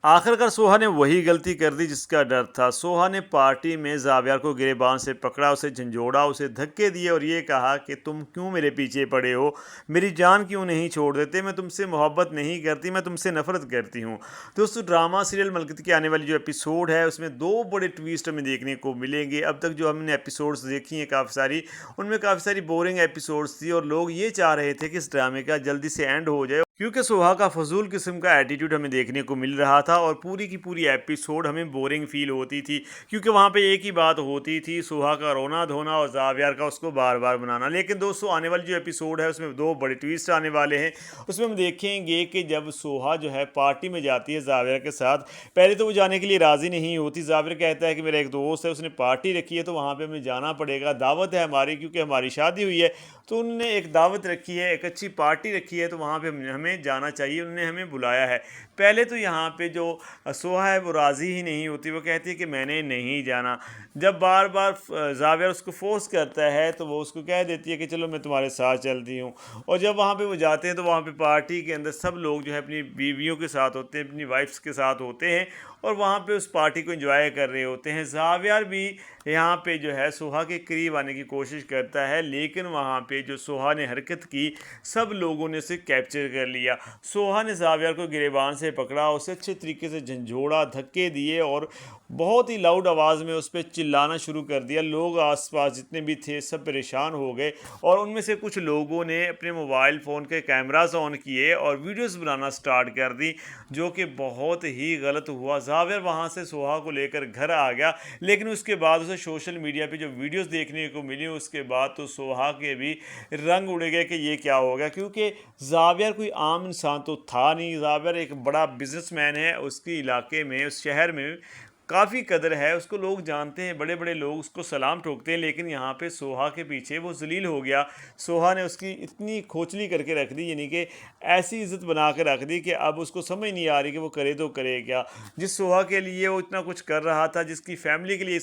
آخر کار سوہا نے وہی غلطی کر دی جس کا ڈر تھا۔ سوہا نے پارٹی میں زاویار کو گریبان سے پکڑا، اسے جھنجھوڑا، اسے دھکے دیے اور یہ کہا کہ تم کیوں میرے پیچھے پڑے ہو، میری جان کیوں نہیں چھوڑ دیتے، میں تم سے محبت نہیں کرتی، میں تم سے نفرت کرتی ہوں۔ دوستو ڈرامہ سیریل ملکیت کی آنے والی جو ایپیسوڈ ہے اس میں 2 بڑے ٹویسٹ ہمیں دیکھنے کو ملیں گے۔ اب تک جو ہم نے ایپیسوڈز دیکھی ہیں کافی ساری، ان میں کافی ساری بورنگ ایپیسوڈز تھی اور لوگ یہ چاہ رہے تھے کہ اس ڈرامے کا جلدی سے اینڈ ہو جائے، کیونکہ سوہا کا فضول قسم کا ایٹیٹیوڈ ہمیں دیکھنے کو مل رہا تھا اور پوری کی پوری ایپیسوڈ ہمیں بورنگ فیل ہوتی تھی، کیونکہ وہاں پہ ایک ہی بات ہوتی تھی، سوہا کا رونا دھونا اور زاویار کا اس کو بار بار بنانا۔ لیکن دوستو آنے والی جو ایپیسوڈ ہے اس میں 2 بڑے ٹویسٹ آنے والے ہیں۔ اس میں ہم دیکھیں گے کہ جب سوہا جو ہے پارٹی میں جاتی ہے زاویار کے ساتھ، پہلے تو وہ جانے کے لیے راضی نہیں ہوتی۔ زاویار کہتا ہے کہ میرا ایک دوست ہے، اس نے پارٹی رکھی ہے تو وہاں پہ ہمیں جانا پڑے گا، دعوت ہے ہماری، کیونکہ ہماری شادی ہوئی ہے تو انہوں نے ایک دعوت رکھی ہے، ایک اچھی پارٹی رکھی ہے تو وہاں پہ ہمیں جانا چاہیے، انہوں نے ہمیں بلایا ہے۔ پہلے تو یہاں پہ جو سوہا ہے وہ راضی ہی نہیں ہوتی، وہ کہتی ہے کہ میں نے نہیں جانا۔ جب بار بار زاویار اس کو فورس کرتا ہے تو وہ اس کو کہہ دیتی ہے کہ چلو میں تمہارے ساتھ چلتی ہوں۔ اور جب وہاں پہ وہ جاتے ہیں تو وہاں پہ پارٹی کے اندر سب لوگ جو ہے اپنی بیویوں کے ساتھ ہوتے ہیں، اپنی وائفس کے ساتھ ہوتے ہیں اور وہاں پہ اس پارٹی کو انجوائے کر رہے ہوتے ہیں۔ زاویار بھی یہاں پہ جو ہے سوہا کے قریب آنے کی کوشش کرتا ہے، لیکن وہاں پہ جو سوہا نے حرکت کی سب لوگوں نے اسے کیپچر کر لیا۔ سوہا نے زاویار کو گریبان سے پکڑا، اسے اچھے طریقے سے جھنجھوڑا، دھکے دیے اور بہت ہی لاؤڈ آواز میں اس پہ چلانا شروع کر دیا۔ لوگ آس پاس جتنے بھی تھے سب پریشان ہو گئے اور ان میں سے کچھ لوگوں نے اپنے موبائل فون کے کیمراز آن کیے اور ویڈیوز بنانا سٹارٹ کر دی، جو کہ بہت ہی غلط ہوا۔ زاویار وہاں سے سوہا کو لے کر گھر آ گیا، لیکن اس کے بعد اسے سوشل میڈیا پہ جو ویڈیوز دیکھنے کو ملی اس کے بعد تو سوہا کے بھی رنگ اڑ گئے کہ یہ کیا ہو گیا، کیونکہ زاویار کوئی عام انسان تو تھا نہیں۔ زاویار ایک بڑا بزنس مین ہے، اس کے علاقے میں، اس شہر میں کافی قدر ہے، اس کو لوگ جانتے ہیں، بڑے بڑے لوگ اس کو سلام ٹھوکتے ہیں، لیکن یہاں پہ سوہا کے پیچھے وہ ذلیل ہو گیا۔ سوہا نے اس کی اتنی کھوچلی کر کے رکھ دی، یعنی کہ ایسی عزت بنا کے رکھ دی کہ اب اس کو سمجھ نہیں آ رہی کہ وہ کرے تو کرے کیا۔ جس سوہا کے لیے وہ اتنا کچھ کر رہا تھا، جس کی فیملی کے لیے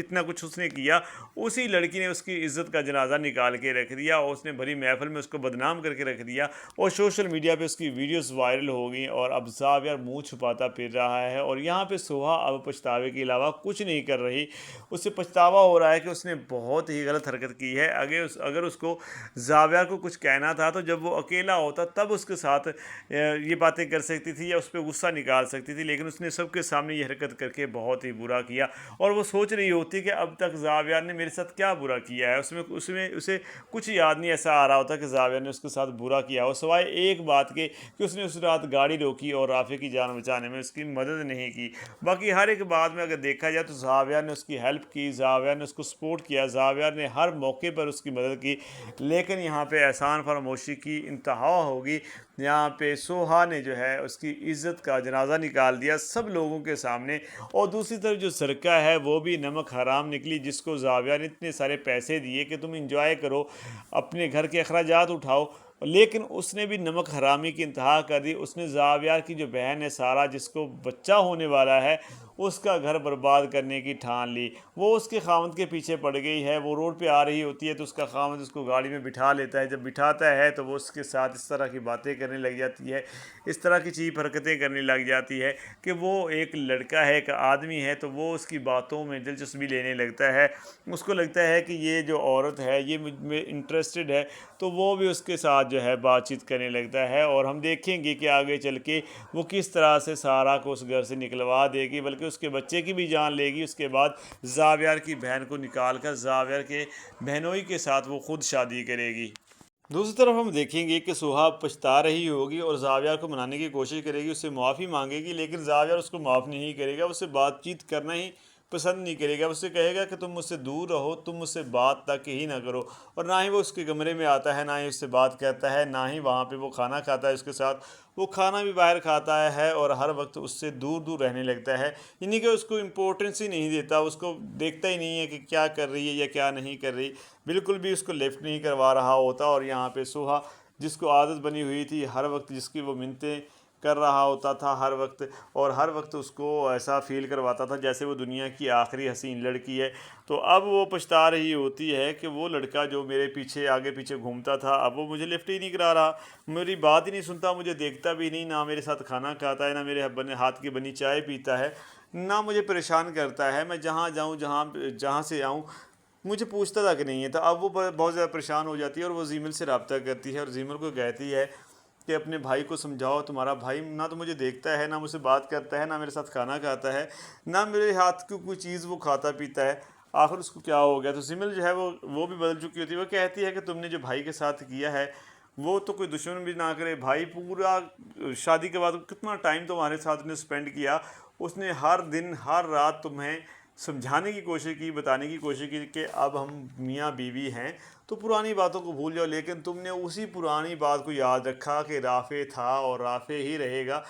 اتنا کچھ اس نے کیا، اسی لڑکی نے اس کی عزت کا جنازہ نکال کے رکھ دیا اور اس نے بھری محفل میں اس کو بدنام کر کے رکھ دیا اور سوشل میڈیا پہ اس کی ویڈیوز وائرل ہو گئیں اور اب زاویار منہ چھپاتا پھر رہا ہے اور یہاں پہ سوہا اب پچھتاوے کے علاوہ کچھ نہیں کر رہی۔ اسے پچھتاوا ہو رہا ہے کہ اس نے بہت ہی غلط حرکت کی ہے۔ اگر اس کو زاویار کو کچھ کہنا تھا تو جب وہ اکیلا ہوتا تب اس کے ساتھ یہ باتیں کر سکتی تھی یا اس پہ غصہ نکال سکتی تھی، لیکن اس نے سب کے سامنے یہ حرکت کر کے بہت ہی برا کیا اور وہ سوچ رہی ہوتی کہ اب تک زاویار نے میرے ساتھ کیا برا کیا ہے۔ اسے کچھ یاد نہیں ایسا آ رہا ہوتا کہ زاویار نے اس کے ساتھ برا کیا ہو، سوائے ایک بات کے کہ اس نے اس رات گاڑی روکی اور رافع کی جان بچانے میں اس کی مدد نہیں کی۔ باقی ہر ایک بات میں اگر دیکھا جائے تو زاویار نے اس کی ہیلپ کی، زاویار نے اس کو سپورٹ کیا، زاویار نے ہر موقع پر اس کی مدد کی، لیکن یہاں پہ احسان فراموشی کی انتہا ہوگی۔ یہاں پہ سوہا نے جو ہے اس کی عزت کا جنازہ نکال دیا سب لوگوں کے سامنے، اور دوسری طرف جو سرکہ ہے وہ بھی نمک حرام نکلی، جس کو زاویار نے اتنے سارے پیسے دیے کہ تم انجوائے کرو، اپنے گھر کے اخراجات اٹھاؤ، لیکن اس نے بھی نمک حرامی کی انتہا کر دی۔ اس نے زاویار کی جو بہن ہے سارا، جس کو بچہ ہونے والا ہے، اس کا گھر برباد کرنے کی ٹھان لی۔ وہ اس کے خاوند کے پیچھے پڑ گئی ہے، وہ روڈ پہ آ رہی ہوتی ہے تو اس کا خاوند اس کو گاڑی میں بٹھا لیتا ہے، جب بٹھاتا ہے تو وہ اس کے ساتھ اس طرح کی باتیں کرنے لگ جاتی ہے، اس طرح کی چیپ حرکتیں کرنے لگ جاتی ہے کہ وہ ایک لڑکا ہے، ایک آدمی ہے، تو وہ اس کی باتوں میں دلچسپی لینے لگتا ہے۔ اس کو لگتا ہے کہ یہ جو عورت ہے یہ مجھ میں انٹرسٹڈ ہے، تو وہ بھی اس کے ساتھ جو ہے بات چیت کرنے لگتا ہے، اور ہم دیکھیں گے کہ آگے چل کے وہ کس طرح سے سارا کو اس گھر سے نکلوا دے گی، بلکہ اس کے بچے کی بھی جان لے گی۔ اس کے بعد زاویار کی بہن کو نکال کر زاویار کے بہنوئی کے ساتھ وہ خود شادی کرے گی۔ دوسری طرف ہم دیکھیں گے کہ سوہا پچھتا رہی ہوگی اور زاویار کو منانے کی کوشش کرے گی، اس سے معافی مانگے گی، لیکن زاویار اس کو معاف نہیں کرے گا، اس سے بات چیت کرنا ہی پسند نہیں کرے گا۔ اس سے کہے گا کہ تم مجھ سے دور رہو، تم مجھ سے بات تک ہی نہ کرو، اور نہ ہی وہ اس کے کمرے میں آتا ہے، نہ ہی اس سے بات کرتا ہے، نہ ہی وہاں پہ وہ کھانا کھاتا ہے اس کے ساتھ۔ وہ کھانا بھی باہر کھاتا ہے اور ہر وقت اس سے دور دور رہنے لگتا ہے، یعنی کہ اس کو امپورٹنس ہی نہیں دیتا، اس کو دیکھتا ہی نہیں ہے کہ کیا کر رہی ہے یا کیا نہیں کر رہی، بالکل بھی اس کو لفٹ نہیں کروا رہا ہوتا۔ اور یہاں پہ سوہا، جس کو عادت بنی ہوئی تھی ہر وقت جس کی وہ منتیں کر رہا ہوتا تھا ہر وقت، اور ہر وقت اس کو ایسا فیل کرواتا تھا جیسے وہ دنیا کی آخری حسین لڑکی ہے۔ تو اب وہ پچھتا رہی ہوتی ہے کہ وہ لڑکا جو میرے پیچھے آگے پیچھے گھومتا تھا اب وہ مجھے لفٹ ہی نہیں کرا رہا، میری بات ہی نہیں سنتا، مجھے دیکھتا بھی نہیں، نہ میرے ساتھ کھانا کھاتا ہے، نہ میرے ہاتھ کی بنی چائے پیتا ہے، نہ مجھے پریشان کرتا ہے، میں جہاں جاؤں جہاں سے آؤں مجھے پوچھتا تک نہیں ہے۔ تو اب وہ بہت زیادہ پریشان ہو جاتی ہے اور وہ زیمل سے رابطہ کرتی ہے اور زیمل کو کہتی ہے کہ اپنے بھائی کو سمجھاؤ، تمہارا بھائی نہ تو مجھے دیکھتا ہے، نہ مجھ سے بات کرتا ہے، نہ میرے ساتھ کھانا کھاتا ہے، نہ میرے ہاتھ کی کوئی چیز وہ کھاتا پیتا ہے، آخر اس کو کیا ہو گیا۔ تو زیمل جو ہے وہ بھی بدل چکی ہوتی ہے، وہ کہتی ہے کہ تم نے جو بھائی کے ساتھ کیا ہے وہ تو کوئی دشمن بھی نہ کرے، بھائی پورا شادی کے بعد کتنا ٹائم تمہارے ساتھ نے اسپینڈ کیا، اس نے ہر دن ہر رات تمہیں سمجھانے کی کوشش کی، بتانے کی کوشش کی کہ اب ہم میاں بیوی ہیں تو پرانی باتوں کو بھول جاؤ، لیکن تم نے اسی پرانی بات کو یاد رکھا کہ رافع تھا اور رافع ہی رہے گا۔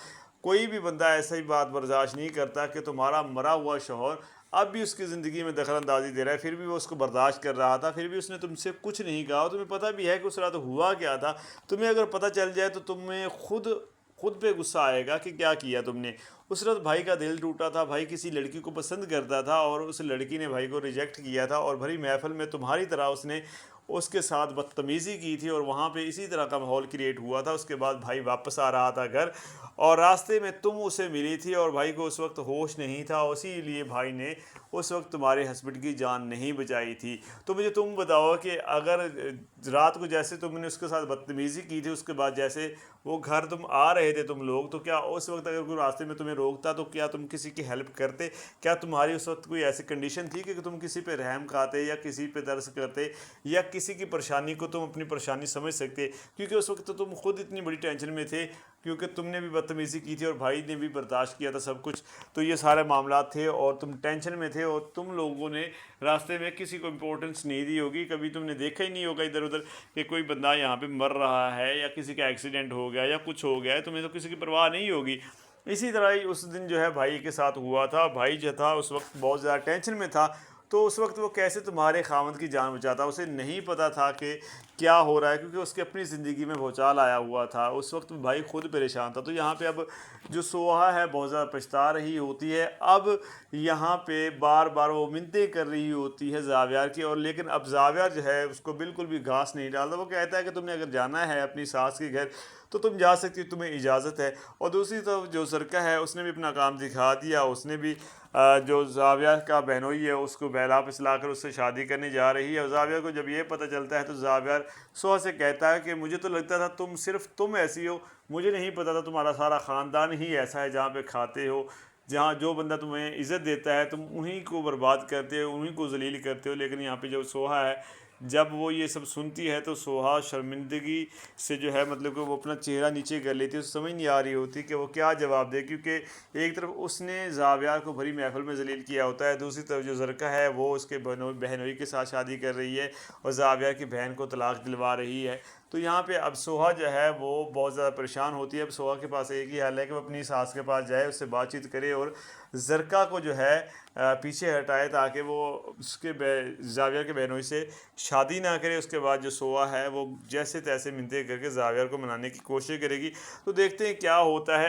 کوئی بھی بندہ ایسا ہی بات برداشت نہیں کرتا کہ تمہارا مرا ہوا شوہر اب بھی اس کی زندگی میں دخل اندازی دے رہا ہے، پھر بھی وہ اس کو برداشت کر رہا تھا، پھر بھی اس نے تم سے کچھ نہیں کہا، تمہیں پتہ بھی ہے کہ اس رات ہوا کیا تھا، تمہیں اگر پتہ چل جائے تو تمہیں خود پہ غصہ آئے گا کہ کیا کیا تم نے۔ اس رات بھائی کا دل ٹوٹا تھا، بھائی کسی لڑکی کو پسند کرتا تھا اور اس لڑکی نے بھائی کو ریجیکٹ کیا تھا، اور بھری محفل میں تمہاری طرح اس نے اس کے ساتھ بدتمیزی کی تھی، اور وہاں پہ اسی طرح کا ماحول کریٹ ہوا تھا۔ اس کے بعد بھائی واپس آ رہا تھا گھر اور راستے میں تم اسے ملی تھی اور بھائی کو اس وقت ہوش نہیں تھا، اسی لیے بھائی نے اس وقت تمہارے ہسبینڈ کی جان نہیں بچائی تھی۔ تو مجھے تم بتاؤ کہ اگر رات کو جیسے تم نے اس کے ساتھ بدتمیزی کی تھی، اس کے بعد جیسے وہ گھر تم آ رہے تھے تم لوگ، تو کیا اس وقت اگر کوئی راستے میں تمہیں روکتا تو کیا تم کسی کی ہیلپ کرتے؟ کیا تمہاری اس وقت کوئی ایسی کنڈیشن تھی کہ تم کسی پہ رحم کھاتے یا کسی پہ ترس کرتے یا کسی کی پریشانی کو تم اپنی پریشانی سمجھ سکتے؟ کیونکہ اس وقت تو تم خود اتنی بڑی ٹینشن میں تھے، کیونکہ تم نے بھی بدتمیزی کی تھی اور بھائی نے بھی برداشت کیا تھا سب کچھ، تو یہ سارے معاملات تھے اور تم ٹینشن میں تھے، اور تم لوگوں نے راستے میں کسی کو امپورٹنس نہیں دی ہوگی، کبھی تم نے دیکھا ہی نہیں ہوگا ادھر ادھر کہ کوئی بندہ یہاں پہ مر رہا ہے یا کسی کا ایکسیڈنٹ ہو گیا یا کچھ ہو گیا ہے، تمہیں تو کسی کی پرواہ نہیں ہوگی۔ اسی طرح ہی اس دن جو ہے بھائی کے ساتھ ہوا تھا، بھائی جو تھا اس وقت بہت زیادہ ٹینشن میں تھا، تو اس وقت وہ کیسے تمہارے خاوند کی جان بچاتا، اسے نہیں پتا تھا کہ کیا ہو رہا ہے، کیونکہ اس کے اپنی زندگی میں بھوچال آیا ہوا تھا، اس وقت بھائی خود پریشان تھا۔ تو یہاں پہ اب جو سوہا ہے بہت زیادہ پچھتا رہی ہوتی ہے، اب یہاں پہ بار بار وہ منتیں کر رہی ہوتی ہے زاویار کی، اور لیکن اب زاویار جو ہے اس کو بالکل بھی گھاس نہیں ڈالتا، وہ کہتا ہے کہ تم نے اگر جانا ہے اپنی ساس کے گھر تو تم جا سکتی، تمہیں اجازت ہے۔ اور دوسری طرف جو سرکہ ہے اس نے بھی اپنا کام دکھا دیا، اس نے بھی جو زاویہ کا بہنوئی ہے اس کو بہلا پھسلا کر اس سے شادی کرنے جا رہی ہے، اور زاویہ کو جب یہ پتہ چلتا ہے تو زاویہ سوہا سے کہتا ہے کہ مجھے تو لگتا تھا صرف تم ایسی ہو، مجھے نہیں پتا تھا تمہارا سارا خاندان ہی ایسا ہے، جہاں پہ کھاتے ہو، جہاں جو بندہ تمہیں عزت دیتا ہے تم انہی کو برباد کرتے ہو، انہی کو ذلیل کرتے ہو۔ لیکن یہاں پہ جو سوہا ہے جب وہ یہ سب سنتی ہے تو سوہا شرمندگی سے جو ہے مطلب کہ وہ اپنا چہرہ نیچے کر لیتی ہے، اسے سمجھ نہیں آ رہی ہوتی کہ وہ کیا جواب دے، کیونکہ ایک طرف اس نے زاویہ کو بھری محفل میں ذلیل کیا ہوتا ہے، دوسری طرف جو زرکہ ہے وہ اس کے بہنوئی کے ساتھ شادی کر رہی ہے اور زاویہ کی بہن کو طلاق دلوا رہی ہے۔ تو یہاں پہ اب سوہا جو ہے وہ بہت زیادہ پریشان ہوتی ہے۔ اب سوہا کے پاس ایک ہی حل ہے کہ وہ اپنی ساس کے پاس جائے، اس سے بات چیت کرے اور زرکہ کو جو ہے پیچھے ہٹائے، تاکہ وہ اس کے زاویہ کے بہنوئی سے شادی نہ کرے۔ اس کے بعد جو سوہا ہے وہ جیسے تیسے منتیں کر کے زاویہ کو منانے کی کوشش کرے گی، تو دیکھتے ہیں کیا ہوتا ہے۔